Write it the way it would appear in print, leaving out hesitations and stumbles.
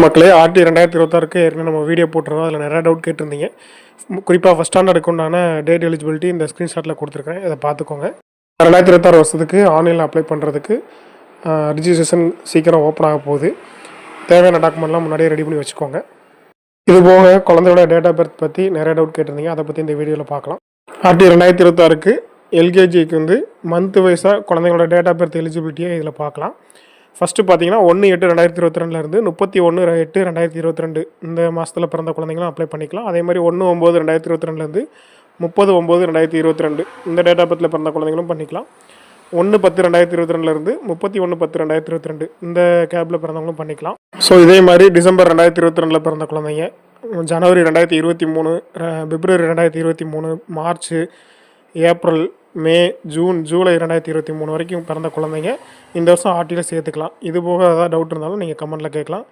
மக்களே ஆர்டி 2026க்கு ஏற்கனவே நம்ம வீடியோ போட்டிருந்தோம். அதில் நிறையா டவுட் கேட்டிருந்தீங்க. குறிப்பாக ஃபஸ்ட் ஸ்டாண்டர்டுக்கு உண்டான டேட் எலிஜிபிலிட்டி இந்த ஸ்க்ரீன்ஷாட்டில் கொடுத்துருக்கேன். இதை பார்த்துக்கோங்க. 2026 வருஷத்துக்கு ஆன்லைனில் அப்ளை பண்ணுறதுக்கு ரிஜிஸ்ட்ரேஷன் சீக்கிரம் ஓப்பன் ஆக போகுது. தேவையான டாக்குமெண்ட்லாம் முன்னாடியே ரெடி பண்ணி வச்சுக்கோங்க. இது போக குழந்தையோட டேட் ஆஃப் பர்த் பற்றி நிறைய டவுட் கேட்டிருந்தீங்க. அதை பற்றி இந்த வீடியோவில் பார்க்கலாம். ஆர்டி 2026க்கு எல்கேஜிக்கு மந்த் வைஸாக குழந்தைங்களோட டேட் ஆஃப் பர்த் எலிஜிபிலிட்டியை இதில் பார்க்கலாம். ஃபஸ்ட்டு பார்த்தீங்கன்னா 1/8/2022 31/8/2022 இந்த மாதத்தில் பிறந்த குழந்தைங்களும் அப்ளை பண்ணிக்கலாம். அதே மாதிரி 1/9/2022 30/9/2022 இந்த டேட் ஆஃப் பர்த்தில் பிறந்த குழந்தைங்களும் பண்ணிக்கலாம். 1/10/2022 31/10/2022 இந்த கேப்பில் பிறந்தவங்களும் பண்ணிக்கலாம். ஸோ இதே மாதிரி டிசம்பர் 2022 பிறந்த குழந்தைங்க, ஜனவரி 2023, பிப்ரவரி 2023, மார்ச், ஏப்ரல், மே, ஜூன், ஜூலை 2023 வரைக்கும் பிறந்த குழந்தைங்க இந்த வருஷம் ஆர்டியில் சேர்த்துக்கலாம். இது போக ஏதாவது டவுட் இருந்தாலும் நீங்கள் கமெண்ட்டில் கேட்கலாம்.